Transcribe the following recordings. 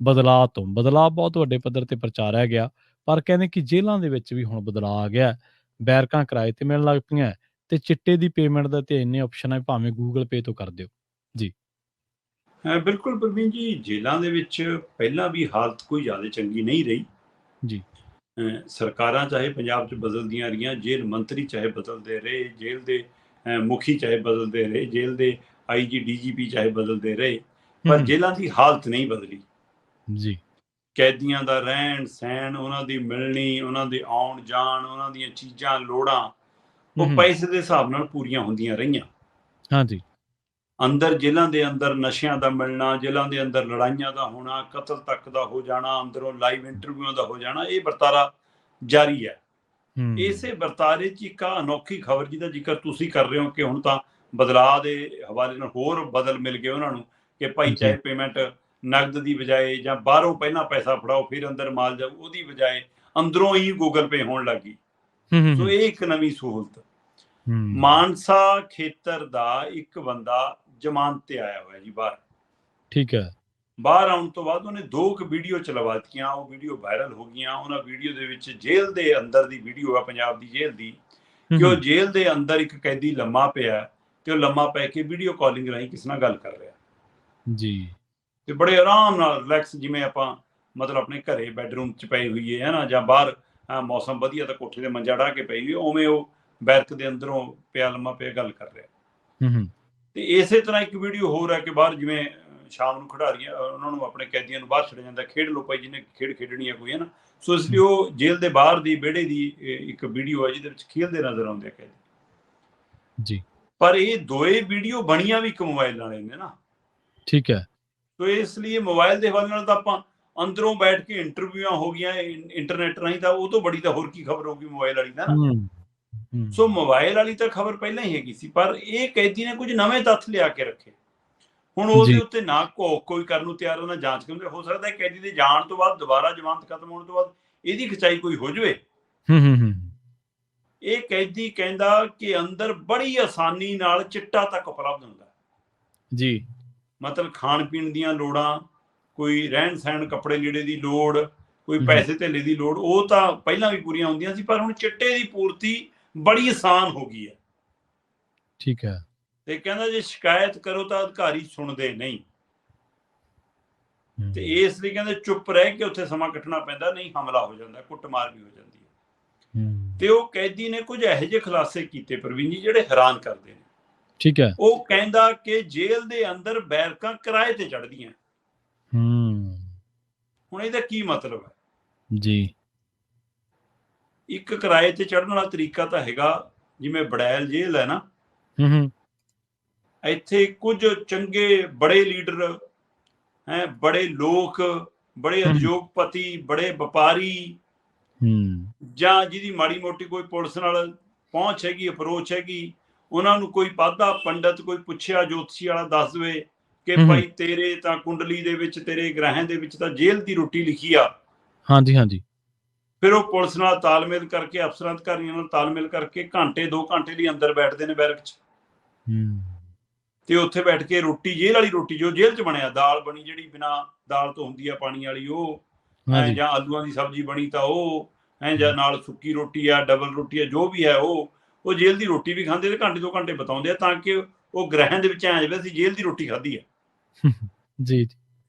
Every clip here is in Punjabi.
ਬਦਲਾਅ ਬਹੁਤ ਵੱਡੇ ਪੱਧਰ ਤੇ ਪ੍ਰਚਾਰਿਆ ਗਿਆ, ਪਰ ਕਹਿੰਦੇ ਕਿ ਜੇਲ੍ਹਾਂ ਦੇ ਵਿੱਚ ਵੀ ਹੁਣ ਬਦਲਾਅ ਆ ਗਿਆ ਹੈ। ਬੈਰਕਾਂ ਕਿਰਾਏ ਤੇ ਮਿਲਣ ਲੱਗ ਪਈਆਂ ਹੈ ਤੇ ਚਿੱਟੇ ਦੀ ਪੇਮੈਂਟ ਦਾ ਤੇ ਇੰਨੇ ਆਪਸ਼ਨ ਹੈ, ਭਾਵੇਂ ਗੂਗਲ ਪੇ ਤੋਂ ਕਰ ਦਿਓ। ਜੀ। ਬਿਲਕੁਲ ਪ੍ਰਵੀਨ ਜੀ, ਜੇਲ੍ਹਾਂ ਦੇ ਵਿੱਚ ਪਹਿਲਾਂ ਵੀ ਹਾਲਤ ਕੋਈ ਜ਼ਿਆਦਾ ਚੰਗੀ ਨਹੀਂ ਰਹੀ। ਜੀ। ਸਰਕਾਰਾਂ ਚਾਹੇ ਪੰਜਾਬ 'ਚ ਬਦਲਦੀਆਂ ਰਹੀਆਂ, ਜੇਲ੍ਹ ਮੰਤਰੀ ਚਾਹੇ ਬਦਲਦੇ ਰਹੇ, ਜੇਲ੍ਹ ਦੇ ਮੁਖੀ ਚਾਹੇ ਬਦਲਦੇ ਰਹੇ, ਜੇਲ੍ਹ ਦੇ IG DGP ਚਾਹੇ ਬਦਲਦੇ ਰਹੇ, ਪਰ ਜੇਲ੍ਹਾਂ ਦੀ ਹਾਲਤ ਨਹੀਂ ਬਦਲੀ। ਜੀ। ਕੈਦੀਆਂ ਦਾ ਰਹਿਣ ਸਹਿਣ, ਉਹਨਾਂ ਦੀ ਮਿਲਣੀ, ਉਹਨਾਂ ਦੇ ਆਉਣ ਜਾਣ, ਉਹਨਾਂ ਦੀਆਂ ਚੀਜ਼ਾਂ ਲੋੜਾਂ, ਉਹ ਪੈਸੇ ਦੇ ਹਿਸਾਬ ਨਾਲ ਪੂਰੀਆਂ ਹੁੰਦੀਆਂ ਰਹੀਆਂ। ਹਾਂਜੀ। ਅੰਦਰ ਜੇਲ੍ਹਾਂ ਦੇ ਅੰਦਰ ਨਸ਼ਿਆਂ ਦਾ ਮਿਲਣਾ, ਜੇਲ੍ਹਾਂ ਦੇ ਅੰਦਰ ਲੜਾਈਆਂ ਦਾ ਹੋਣਾ, ਕਤਲ ਤੱਕ ਦਾ ਹੋ ਜਾਣਾ, ਅੰਦਰੋਂ ਲਾਈਵ ਇੰਟਰਵਿਊਆਂ ਦਾ ਹੋ ਜਾਣਾ, ਇਹ ਵਰਤਾਰਾ ਜਾਰੀ ਹੈ। ਇਸੇ ਵਰਤਾਰੇ 'ਚ ਇੱਕ ਅਨੋਖੀ ਖਬਰ ਜਿਹਦਾ ਜ਼ਿਕਰ ਤੁਸੀਂ ਕਰ ਰਹੇ ਹੋ ਕਿ ਹੁਣ ਤਾਂ ਬਦਲਾਅ ਦੇ ਹਵਾਲੇ ਨਾਲ ਹੋਰ ਬਦਲ ਮਿਲ ਗਏ ਉਹਨਾਂ ਨੂੰ ਕਿ ਭਾਈ ਚਾਹੇ ਪੇਮੈਂਟ ਨਗਦ ਦੀ ਬਜਾਏ ਜਾਂ ਬਾਹਰੋਂ ਪਹਿਲਾਂ ਪੈਸਾ ਫੜਾਓ ਫਿਰ ਅੰਦਰ ਮਾਲ ਜਾਊ, ਉਹਦੀ ਬਜਾਏ ਅੰਦਰੋਂ ਹੀ ਗੂਗਲ ਪੇ ਹੋਣ ਲੱਗੀ। ਸੋ ਇਹ ਇੱਕ ਨਵੀਂ ਸਹੂਲਤ। ਮਾਨਸਾ ਖੇਤਰ ਦਾ ਇੱਕ ਬੰਦਾ ਜ਼ਮਾਨਤ ਤੇ ਆਇਆ ਹੋਇਆ ਜੀ ਬਾਹਰ। ਠੀਕ ਹੈ। ਬਾਹਰ ਆਉਣ ਤੋਂ ਬਾਅਦ ਉਹਨੇ 2 ਵੀਡੀਓ ਚਲਵਾਤੀਆਂ, ਉਹ ਵੀਡੀਓ ਵਾਇਰਲ ਹੋ ਗਈਆਂ। ਉਹਨਾਂ ਵੀਡੀਓ ਦੇ ਵਿੱਚ ਜੇਲ੍ਹ ਦੇ ਅੰਦਰ ਦੀ ਵੀਡੀਓ ਆ, ਪੰਜਾਬ ਦੀ ਜੇਲ੍ਹ ਦੀ, ਕਿ ਉਹ ਜੇਲ੍ਹ ਦੇ ਅੰਦਰ ਇੱਕ ਕੈਦੀ ਲੰਮਾ ਪਿਆ ਤੇ ਉਹ ਲੰਮਾ ਪੈ ਕੇ ਵੀਡੀਓ ਕਾਲਿੰਗ ਰਾਹੀਂ ਕਿਸੇ ਨਾਲ ਗੱਲ ਕਰ ਰਿਹਾ ਜੀ। ਤੇ ਬੜੇ ਆਰਾਮ ਨਾਲ ਰਿਲੈਕਸ, ਜਿਵੇਂ ਆਪਾਂ ਮਤਲਬ ਆਪਣੇ ਘਰੇ ਬੈਡਰੂਮ 'ਚ ਪਈ ਹੋਈ ਹੈ ਨਾ, ਜਾਂ ਬਾਹਰ ਮੌਸਮ ਵਧੀਆ ਤਾਂ ਕੋਠੇ ਤੇ ਮੰਜਾ ਢਾ ਕੇ ਪਈ ਹੋਈ, ਉਵੇਂ ਉਹ ਬੈਰਕ ਦੇ ਅੰਦਰੋਂ ਪਿਆ ਲੰਮਾ ਪਿਆ ਗੱਲ ਕਰ ਰਿਹਾ। ਤੇ ਇਸੇ ਤਰ੍ਹਾਂ ਇੱਕ ਵੀਡੀਓ ਹੋਰ ਹੈ ਕਿ ਬਾਹਰ ਜਿਵੇਂ ਸ਼ਾਮ ਨੂੰ ਖਿਡਾਰੀਆਂ ਉਹਨਾਂ ਨੂੰ ਆਪਣੇ ਕੈਦੀਆਂ ਨੂੰ ਬਾਹਰ ਛੱਡਿਆ ਜਾਂਦਾ, ਖੇਡ ਲੋ ਭਾਈ ਜਿਹਨੇ ਖੇਡ ਖੇਡਣੀ ਹੈ ਕੋਈ, ਹੈ ਨਾ। ਸੋ ਇਸ ਲਈ ਉਹ ਜੇਲ੍ਹ ਦੇ ਬਾਹਰ ਦੀ ਵਿਹੜੇ ਦੀ ਇੱਕ ਵੀਡੀਓ ਹੈ ਜਿਹਦੇ ਵਿੱਚ ਖੇਡਦੇ ਨਜ਼ਰ ਆਉਂਦੇ ਕੈਦੀ ਜੀ। ਪਰ ਇਹ ਦੋਏ ਵੀਡੀਓ ਬਣੀਆਂ ਵੀ ਇੱਕ ਮੋਬਾਈਲ ਵਾਲੇ ਨੇ ਨਾ। ਠੀਕ ਹੈ। ਸੋ ਇਸ ਲਈ ਮੋਬਾਈਲ ਦੇ ਹਵਾਲੇ ਨਾਲ ਤਾਂ ਆਪਾਂ ਅੰਦਰੋਂ ਬੈਠ ਕੇ ਇੰਟਰਵਿਊਆਂ ਹੋ ਗਈਆਂ ਇੰਟਰਨੈਟ ਰਾਹੀਂ, ਤਾਂ ਉਹ ਤੋਂ ਬੜੀ ਤਾਂ ਹੋਰ ਕੀ ਖਬਰ ਹੋਊਗੀ ਮੋਬਾਈਲ ਵਾਲੀ ਦਾ ਨਾ। ਸੋ ਮੋਬਾਈਲ ਵਾਲੀ ਤਾਂ ਖਬਰ ਪਹਿਲਾਂ ਹੀ ਹੈਗੀ ਸੀ, ਪਰ ਇਹ ਕੈਦੀ ਨੇ ਕੁਝ ਨਵੇਂ ਤੱਥ ਲਿਆ ਕੇ ਰੱਖੇ। ਹੁਣ ਉਹਦੇ ਉੱਤੇ ਨਾ ਕੋਈ ਕਰਨ ਨੂੰ ਤਿਆਰ, ਨਾ ਜਾਂਚ ਕਰਨ। ਹੋ ਸਕਦਾ ਹੈ ਕੈਦੀ ਦੇ ਜਾਣ ਤੋਂ ਬਾਅਦ ਦੁਬਾਰਾ ਜ਼ਮਾਨਤ ਖਤਮ ਹੋਣ ਤੋਂ ਬਾਅਦ ਇਹਦੀ ਖਿਚਾਈ ਕੋਈ ਹੋ ਜਾਵੇ। ਇਹ ਕੈਦੀ ਕਹਿੰਦਾ ਕਿ ਅੰਦਰ ਬੜੀ ਆਸਾਨੀ ਨਾਲ ਚਿੱਟਾ ਤੱਕ ਉਪਲਬਧ ਹੁੰਦਾ ਜੀ। ਮਤਲਬ ਖਾਣ ਪੀਣ ਦੀਆਂ ਲੋੜਾਂ, ਕੋਈ ਰਹਿਣ ਸਹਿਣ ਕੱਪੜੇ ਲੀੜੇ ਦੀ ਲੋੜ, ਕੋਈ ਪੈਸੇ ਧੇਲੇ ਦੀ ਲੋੜ, ਉਹ ਤਾਂ ਪਹਿਲਾਂ ਵੀ ਪੂਰੀਆਂ ਹੁੰਦੀਆਂ ਸੀ, ਪਰ ਹੁਣ ਚਿੱਟੇ ਦੀ ਪੂਰਤੀ ਬੜੀ ਆਸਾਨ ਹੋ ਗਈ ਹੈ। ਠੀਕ ਹੈ। ਤੇ ਕਹਿੰਦਾ ਜੇ ਸ਼ਿਕਾਇਤ ਕਰੋ ਤਾਂ ਅਧਿਕਾਰੀ ਸੁਣਦੇ ਨਹੀਂ, ਤੇ ਇਸ ਲਈ ਕਹਿੰਦੇ ਚੁੱਪ ਰਹਿ ਕੇ ਉੱਥੇ ਸਮਾਂ ਕੱਟਣਾ ਪੈਂਦਾ, ਨਹੀਂ ਹਮਲਾ ਹੋ ਜਾਂਦਾ, ਕੁੱਟਮਾਰ ਵੀ ਹੋ ਜਾਂਦੀ ਹੈ। ਤੇ ਉਹ ਕੈਦੀ ਨੇ ਕੁਝ ਇਹੋ ਜਿਹੇ ਖੁਲਾਸੇ ਕੀਤੇ ਪ੍ਰਵੀਨ ਜੀ ਜਿਹੜੇ ਹੈਰਾਨ ਕਰਦੇ ਨੇ। ਠੀਕ ਹੈ। ਉਹ ਕਹਿੰਦਾ ਕਿ ਜੇਲ੍ਹ ਦੇ ਅੰਦਰ ਬੈਰਕਾਂ ਕਿਰਾਏ ਤੇ ਚੜ੍ਹਦੀਆਂ। ਹੁਣ ਇਹਦਾ ਕੀ ਮਤਲਬ ਹੈ ਜੀ? ਇੱਕ ਕਿਰਾਏ ਤੇ ਚੜ੍ਹਨ ਵਾਲਾ ਤਰੀਕਾ ਤਾਂ ਹੈਗਾ, ਜਿਵੇਂ ਬੜੈਲ ਜੇਲ੍ਹ ਹੈ ਨਾ, ਇੱਥੇ ਕੁਝ ਚੰਗੇ ਬੜੇ ਲੀਡਰ ਹੈ, ਬੜੇ ਲੋਕ, ਬੜੇ ਉਦਯੋਗਪਤੀ, ਬੜੇ ਵਪਾਰੀ, ਜਾਂ ਜਿਹਦੀ ਮਾੜੀ ਮੋਟੀ ਕੋਈ ਪੁਲਿਸ ਨਾਲ ਪਹੁੰਚ ਹੈਗੀ, ਅਪਰੋਚ ਹੈਗੀ, ਉਹਨਾਂ ਨੂੰ ਕੋਈ ਪਾਧਾ ਪੰਡਤ ਕੋਈ ਪੁੱਛਿਆ ਜੋਤਸ਼ੀ ਵਾਲਾ ਦੱਸ ਦੇਵੇ ਕਿ ਭਾਈ ਤੇਰੇ ਤਾਂ ਕੁੰਡਲੀ ਦੇ ਵਿੱਚ, ਤੇਰੇ ਗ੍ਰਹਿ ਦੇ ਵਿੱਚ ਤਾਂ ਜੇਲ੍ਹ ਦੀ ਰੋਟੀ ਲਿਖੀ ਆ। ਹਾਂਜੀ। ਫਿਰ ਉਹ ਪੁਲਿਸ ਨਾਲ ਤਾਲਮੇਲ ਕਰਕੇ, ਅਫਸਰਾਂ ਅਧਿਕਾਰੀਆਂ ਨਾਲ ਤਾਲਮੇਲ ਕਰਕੇ ਘੰਟੇ 2 ਘੰਟੇ ਲਈ ਅੰਦਰ ਬੈਠਦੇ ਨੇ ਬੈਰਕ 'ਚ, ਤੇ ਉੱਥੇ ਬੈਠ ਕੇ ਰੋਟੀ, ਜੇਲ੍ਹ ਵਾਲੀ ਰੋਟੀ ਜੋ ਜੇਲ੍ਹ 'ਚ ਬਣਿਆ, ਦਾਲ ਬਣੀ ਜਿਹੜੀ ਬਿਨਾਂ ਦਾਲ ਤੋਂ ਹੁੰਦੀ ਆ ਪਾਣੀ ਵਾਲੀ, ਉਹ ਜਾਂ ਆਲੂਆਂ ਦੀ ਸਬਜ਼ੀ ਬਣੀ ਤਾਂ ਉਹ ਜਾਂ ਨਾਲ ਸੁੱਕੀ ਰੋਟੀ ਆ, ਡਬਲ ਰੋਟੀ ਆ, ਜੋ ਵੀ ਹੈ ਉਹ ਜੇਲ੍ਹ ਦੀ ਰੋਟੀ ਵੀ ਖਾਂਦੇ ਤੇ ਘੰਟੇ 2 ਘੰਟੇ ਬਿਤਾਉਂਦੇ ਆ, ਤਾਂ ਕਿ ਉਹ ਗ੍ਰਹਿ ਦੇ ਵਿੱਚ ਐਂ ਜਾਵੇ ਅਸੀਂ ਜੇਲ੍ਹ ਦੀ ਰੋਟੀ ਖਾਧੀ ਹੈ। ਜੀ।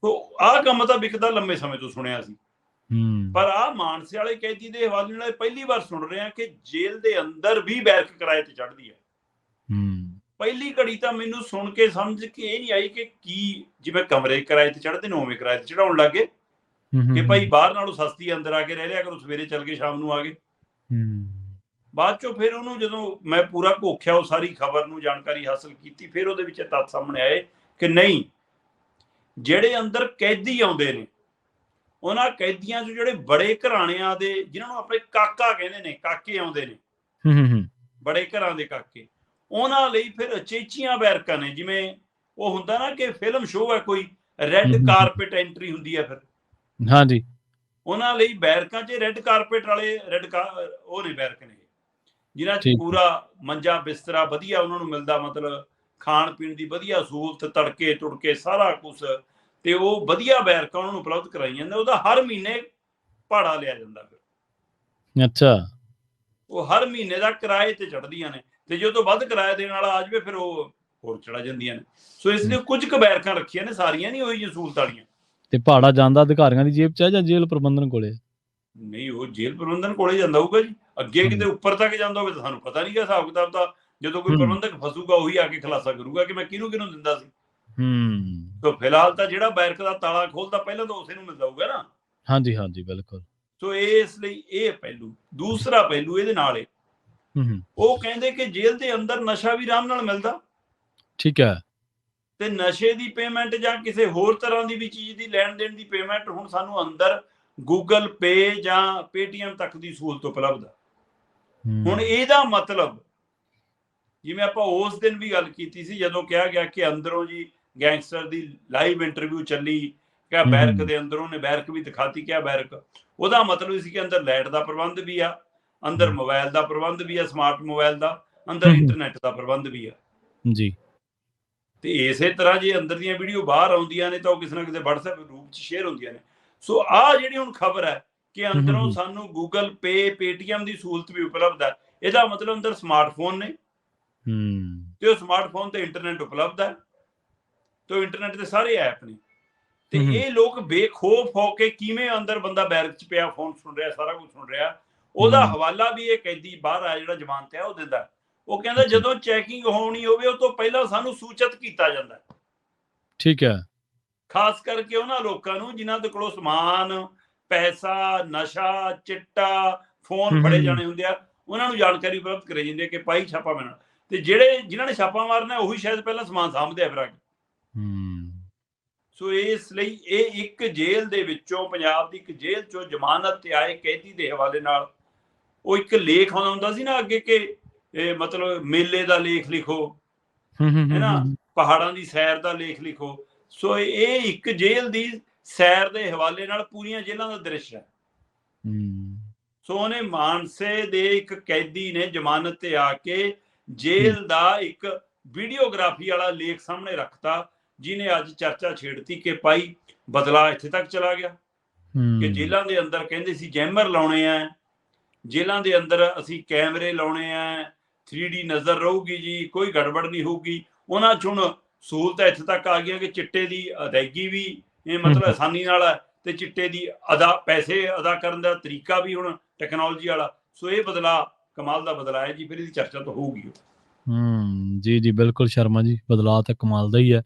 ਆਹ ਕੰਮ ਤਾਂ ਵਿਕਦਾ ਲੰਮੇ ਸਮੇਂ ਤੋਂ ਸੁਣਿਆ ਸੀ, ਪਰ ਆਹ ਮਾਨਸੇ ਵਾਲੇ ਕੈਦੀ ਦੇ ਹਵਾਲੇ ਨਾਲ ਪਹਿਲੀ ਵਾਰ ਸੁਣ ਰਹੇ ਆ ਕਿ ਜੇਲ੍ਹ ਦੇ ਅੰਦਰ ਵੀ ਬੈਰਕ ਕਿਰਾਏ ਤੇ ਚੜ੍ਹਦੀ ਹੈ। ਪਹਿਲੀ ਘੜੀ ਤਾਂ ਮੈਨੂੰ ਸੁਣ ਕੇ ਸਮਝ ਕੇ ਇਹ ਨਹੀਂ ਆਈ ਕਿ ਕੀ ਜਿਵੇਂ ਕਮਰੇ ਕਿਰਾਏ ਤੇ ਚੜ੍ਹਦੇ ਨੇ ਉਵੇਂ ਕਿਰਾਏ ਤੇ ਚੜਾਉਣ ਲੱਗ ਗਏ ਕਿ ਭਾਈ ਬਾਹਰ ਨਾਲੋਂ ਸਸਤੀ ਅੰਦਰ ਆ ਕੇ ਰਹਿ ਲਿਆ ਕਰੋ, ਸਵੇਰੇ ਚੱਲ ਕੇ ਸ਼ਾਮ ਨੂੰ ਆ ਗਏ। ਬਾਅਦ ਚੋਂ ਫਿਰ ਉਹਨੂੰ ਜਦੋਂ ਮੈਂ ਪੂਰਾ ਘੋਖਿਆ, ਉਹ ਸਾਰੀ ਖਬਰ ਨੂੰ ਜਾਣਕਾਰੀ ਹਾਸਲ ਕੀਤੀ, ਫਿਰ ਉਹਦੇ ਵਿੱਚ ਤੱਥ ਸਾਹਮਣੇ ਆਏ ਕਿ ਨਹੀਂ, ਜਿਹੜੇ ਅੰਦਰ ਕੈਦੀ ਆਉਂਦੇ ਨੇ ਉਹਨਾਂ ਕੈਦੀਆਂ 'ਚ ਜਿਹੜੇ ਬੜੇ ਘਰਾਣਿਆਂ ਦੇ, ਜਿਨ੍ਹਾਂ ਨੂੰ ਆਪਣੇ ਕਾਕਾ ਕਹਿੰਦੇ ਨੇ, ਕਾਕੇ ਆਉਂਦੇ ਨੇ, ਬੜੇ ਘਰਾਂ ਦੇ ਕਾਕੇ, ਉਹਨਾਂ ਲਈ ਫਿਰ ਅਚੇਚੀਆਂ ਬੈਰਕਾਂ ਨੇ। ਜਿਵੇਂ ਉਹ ਹੁੰਦਾ ਨਾ ਕਿ ਫਿਲਮ ਸ਼ੋਅ ਹੈ ਕੋਈ, ਰੈੱਡ ਕਾਰਪੇਟ ਐਂਟਰੀ ਹੁੰਦੀ ਹੈ, ਫਿਰ ਹਾਂਜੀ ਉਹਨਾਂ ਲਈ ਬੈਰਕਾਂ 'ਚ ਰੈੱਡ ਕਾਰਪੇਟ ਵਾਲੇ ਉਹ ਨੇ ਬੈਰਕ ਨੇ, ਜਿਨ੍ਹਾਂ 'ਚ ਪੂਰਾ ਮੰਜਾ ਬਿਸਤਰਾ ਵਧੀਆ ਉਹਨਾਂ ਨੂੰ ਮਿਲਦਾ, ਮਤਲਬ ਖਾਣ ਪੀਣ ਦੀ ਵਧੀਆ ਸਹੂਲਤ, ਤੜਕੇ ਤੁੜਕੇ ਸਾਰਾ ਕੁਛ, ਤੇ ਉਹ ਵਧੀਆ ਬੈਰਕਾਂ ਉਹਨਾਂ ਨੂੰ ਉਪਲਬਧ ਕਰਾਈ ਜਾਂਦੇ, ਉਹਦਾ ਹਰ ਮਹੀਨੇ ਭਾੜਾ ਲਿਆ ਜਾਂਦਾ। ਫਿਰ ਅੱਛਾ, ਉਹ ਹਰ ਮਹੀਨੇ ਦਾ ਕਿਰਾਏ ਤੇ ਚੜ੍ਹਦੀਆਂ ਨੇ, ਤੇ ਜੇ ਉਹ ਤੋਂ ਵੱਧ ਕਿਰਾਇਆ ਦੇਣ ਵਾਲਾ ਆ ਜਾਵੇ ਫਿਰ ਉਹ ਹੋਰ ਚੜਾ ਜਾਂਦੀਆਂ ਨੇ। ਸੋ ਇਸ ਲਈ ਕੁਝ ਕੁ ਬੈਰਕਾਂ ਰੱਖੀਆਂ ਨੇ, ਸਾਰੀਆਂ ਨਹੀਂ ਉਹੀ ਸਹੂਲਤ ਵਾਲੀਆਂ। ਤੇ ਭਾੜਾ ਜਾਂਦਾ ਅਧਿਕਾਰੀਆਂ ਦੀ ਜੇਬ 'ਚ ਹੈ ਜਾਂ ਜੇਲ੍ਹ ਪ੍ਰਬੰਧਨ ਕੋਲੇ? ਨਹੀਂ, ਉਹ ਜੇਲ੍ਹ ਪ੍ਰਬੰਧਨ ਕੋਲੇ ਜਾਂਦਾ ਹੋਊਗਾ ਜੀ। ਅੱਗੇ ਕਿਤੇ ਉੱਪਰ ਤੱਕ ਜਾਂਦਾ ਹੋਵੇ ਤਾਂ ਸਾਨੂੰ ਪਤਾ ਨਹੀਂ ਗਾ ਹਿਸਾਬ ਕਿਤਾਬ ਦਾ। ਜਦੋਂ ਕੋਈ ਪ੍ਰਬੰਧਕ ਫਸੂਗਾ ਉਹੀ ਆ ਕੇ ਖੁਲਾਸਾ ਕਰੂਗਾ ਕਿ ਮੈਂ ਕਿਹਨੂੰ ਕਿਹਨੂੰ ਦਿੰਦਾ ਸੀ। ਤਾਂ ਫਿਲਹਾਲ ਤਾਂ ਜਿਹੜਾ ਬੈਰਕ ਦਾ ਤਾਲਾ ਖੋਲਦਾ ਪਹਿਲਾਂ ਤਾਂ ਉਸੇ ਨੂੰ ਮਿਲਦਾ ਹੋਊਗਾ ਨਾ। ਹਾਂਜੀ ਹਾਂਜੀ, ਬਿਲਕੁਲ। ਸੋ ਇਸ ਲਈ ਇਹ ਪਹਿਲੂ। ਦੂਸਰਾ ਪਹਿਲੂ ਇਹਦੇ ਨਾਲ ਉਹ ਕਹਿੰਦੇ ਕਿ ਜੇਲ੍ਹ ਦੇ ਅੰਦਰ ਨਸ਼ਾ ਵੀ ਆਰਾਮ ਨਾਲ ਮਿਲਦਾ। ਠੀਕ ਹੈ। ਤੇ ਨਸ਼ੇ ਦੀ ਪੇਮੈਂਟ ਜਾਂ ਕਿਸੇ ਹੋਰ ਤਰ੍ਹਾਂ ਦੀ ਵੀ ਚੀਜ਼ ਦੀ ਲੈਣ ਦੇਣ ਦੀ ਪੇਮੈਂਟ ਹੁਣ ਸਾਨੂੰ ਅੰਦਰ ਗੂਗਲ ਪੇ ਜਾਂ ਪੇਟੀਐਮ ਤੱਕ ਦੀ ਸਹੂਲਤ ਉਪਲਬਧ ਹੈ। ਹੁਣ ਇਹਦਾ ਮਤਲਬ, ਜਿਵੇਂ ਆਪਾਂ ਉਸ ਦਿਨ ਵੀ ਗੱਲ ਕੀਤੀ ਸੀ ਜਦੋਂ ਕਿਹਾ ਗਿਆ ਕਿ ਅੰਦਰੋਂ ਜੀ ਗੈਂਗਸਟਰ ਦੀ ਲਾਈਵ ਇੰਟਰਵਿਊ ਚੱਲੀ, ਕਿਹਾ ਬੈਰਕ ਦੇ ਅੰਦਰੋਂ ਨੇ ਬੈਰਕ ਵੀ ਦਿਖਾਤੀ, ਕਿਹਾ ਬੈਰਕ, ਉਹਦਾ ਮਤਲਬ ਸੀ ਕਿ ਅੰਦਰ ਲਾਈਟ ਦਾ ਪ੍ਰਬੰਧ ਵੀ ਆ, ਅੰਦਰ ਮੋਬਾਈਲ ਦਾ ਪ੍ਰਬੰਧ ਵੀ ਆ, ਸਮਾਰਟ ਮੋਬਾਈਲ ਦਾ, ਅੰਦਰ ਇੰਟਰਨੈਟ ਦਾ ਪ੍ਰਬੰਧ ਵੀ ਆ ਜੀ। ਤੇ ਇਸੇ ਤਰ੍ਹਾਂ ਜੇ ਅੰਦਰ ਦੀਆਂ ਵੀਡੀਓ ਬਾਹਰ ਆਉਂਦੀਆਂ ਨੇ ਤਾਂ ਉਹ ਕਿਸੇ ਨਾ ਕਿਸੇ WhatsApp ਰੂਪ 'ਚ ਸ਼ੇਅਰ ਹੁੰਦੀਆਂ ਨੇ। ਸੋ ਆਹ ਜਿਹੜੀ ਹੁਣ ਖਬਰ ਹੈ ਕਿ ਅੰਦਰੋਂ ਸਾਨੂੰ ਗੂਗਲ ਪੇ, ਪੇਟੀਐਮ ਦੀ ਸਹੂਲਤ ਵੀ ਉਪਲਬਧ ਹੈ, ਇਹਦਾ ਮਤਲਬ ਅੰਦਰ ਸਮਾਰਟਫੋਨ ਨੇ ਤੇ ਉਹ ਸਮਾਰਟਫੋਨ ਤੇ ਇੰਟਰਨੈਟ ਉਪਲਬਧ ਹੈ ਤੇ ਇੰਟਰਨੈਟ ਦੇ ਸਾਰੇ ਐਪ ਨੇ। ਤੇ ਇਹ ਲੋਕ ਬੇਖੌਫ ਹੋ ਕੇ ਕਿਵੇਂ ਅੰਦਰ ਬੰਦਾ ਬੈਰਕ 'ਚ ਪਿਆ ਫੋਨ ਸੁਣ ਰਿਹਾ, ਸਾਰਾ ਕੁਝ ਸੁਣ ਰਿਹਾ, ਉਹਦਾ ਹਵਾਲਾ ਵੀ ਇਹ ਕੈਦੀ ਬਾਹਰ ਆਇਆ ਜਿਹੜਾ ਜ਼ਮਾਨਤ ਹੈ ਉਹ ਦਿੰਦਾ। ਉਹ ਕਹਿੰਦਾ ਜਦੋਂ ਚੈਕਿੰਗ ਹੋਣੀ ਹੋਵੇ ਉਹ ਤੋਂ ਪਹਿਲਾਂ ਸਾਨੂੰ ਸੂਚਿਤ ਕੀਤਾ ਜਾਂਦਾ। ਠੀਕ ਹੈ। ਖਾਸ ਕਰਕੇ ਉਹਨਾਂ ਲੋਕਾਂ ਨੂੰ ਜਿਨ੍ਹਾਂ ਦੇ ਕੋਲੋਂ ਸਮਾਨ, ਪੈਸਾ, ਨਸ਼ਾ, ਚਿੱਟਾ, ਫੋਨ ਫੜੇ ਜਾਣੇ ਹੁੰਦੇ ਆ, ਉਹਨਾਂ ਨੂੰ ਜਾਣਕਾਰੀ ਉਪਲਬਧ ਕਰਾਈ ਜਾਂਦੀ ਹੈ ਕਿ ਭਾਈ ਛਾਪਾ ਮਾਰਨਾ। ਤੇ ਜਿਨ੍ਹਾਂ ਨੇ ਛਾਪਾ ਮਾਰਨਾ ਉਹੀ ਸ਼ਾਇਦ ਪਹਿਲਾਂ ਸਮਾਨ ਸਾਂਭਦੇ ਆ ਫਿਰ ਆ ਕੇ। ਸੋ ਇਸ ਲਈ ਇਹ ਇੱਕ ਜੇਲ੍ਹ ਦੇ ਵਿੱਚੋਂ, ਪੰਜਾਬ ਦੀ ਇੱਕ ਜੇਲ੍ਹ ਚੋਂ ਜ਼ਮਾਨਤ ਤੇ ਆਏ ਕੈਦੀ ਦੇ ਹਵਾਲੇ ਨਾਲ ਉਹ ਇੱਕ ਲੇਖ ਆਉਂਦਾ ਹੁੰਦਾ ਸੀ ਨਾ ਅੱਗੇ ਕਿ ਇਹ ਮਤਲਬ ਮੇਲੇ ਦਾ ਲੇਖ ਲਿਖੋ, ਹੈ ਨਾ, ਪਹਾੜਾਂ ਦੀ ਸੈਰ ਦਾ ਲੇਖ ਲਿਖੋ। ਸੋ ਇਹ ਇੱਕ ਜੇਲ੍ਹ ਦੀ ਸੈਰ ਦੇ ਹਵਾਲੇ ਨਾਲ ਪੂਰੀਆਂ ਜੇਲ੍ਹਾਂ ਦਾ ਦ੍ਰਿਸ਼ ਹੈ। ਸੋ ਉਹਨੇ ਮਾਨਸੇ ਦੇ ਇੱਕ ਕੈਦੀ ਨੇ ਜ਼ਮਾਨਤ ਤੇ ਆ ਕੇ ਜੇਲ੍ਹ ਦਾ ਇੱਕ ਵੀਡੀਓਗ੍ਰਾਫੀ ਵਾਲਾ ਲੇਖ ਸਾਹਮਣੇ ਰੱਖਤਾ, ਜਿਹਨੇ ਅੱਜ ਚਰਚਾ ਛੇੜਤੀ ਕਿ ਭਾਈ ਬਦਲਾ ਇੱਥੇ ਤੱਕ ਚਲਾ ਗਿਆ ਕਿ ਜੇਲ੍ਹਾਂ ਦੇ ਅੰਦਰ ਕਹਿੰਦੇ ਸੀ ਜੈਮਰ ਲਾਉਣੇ ਆ, ਜੇਲ੍ਹਾਂ ਦੇ ਅੰਦਰ ਅਸੀਂ ਕੈਮਰੇ ਲਾਉਣੇ ਆ, 3D ਨਜ਼ਰ ਰਹੂਗੀ ਜੀ, ਕੋਈ ਗੜਬੜ ਨਹੀਂ ਹੋਊਗੀ। ਉਹਨਾਂ 'ਚ ਹੁਣ ਸਹੂਲਤਾਂ ਇੱਥੇ ਤੱਕ ਆ ਗਈਆਂ ਕਿ ਚਿੱਟੇ ਦੀ ਅਦਾਇਗੀ ਵੀ ਇਹ ਮਤਲਬ ਆਸਾਨੀ ਨਾਲ ਹੈ ਤੇ ਚਿੱਟੇ ਦੀ ਪੈਸੇ ਅਦਾ ਕਰਨ ਦਾ ਤਰੀਕਾ ਵੀ ਹੁਣ ਟੈਕਨੋਲੋਜੀ ਵਾਲਾ। ਸੋ ਇਹ ਬਦਲਾ ਕਮਾਲ ਦਾ ਬਦਲਾ ਹੈ ਜੀ। ਫਿਰ ਇਹਦੀ ਚਰਚਾ ਤਾਂ ਹੋਊਗੀ। ਜੀ ਜੀ, ਬਿਲਕੁਲ ਸ਼ਰਮਾ ਜੀ, ਬਦਲਾਅ ਤਾਂ ਕਮਾਲ ਦਾ ਹੀ ਹੈ।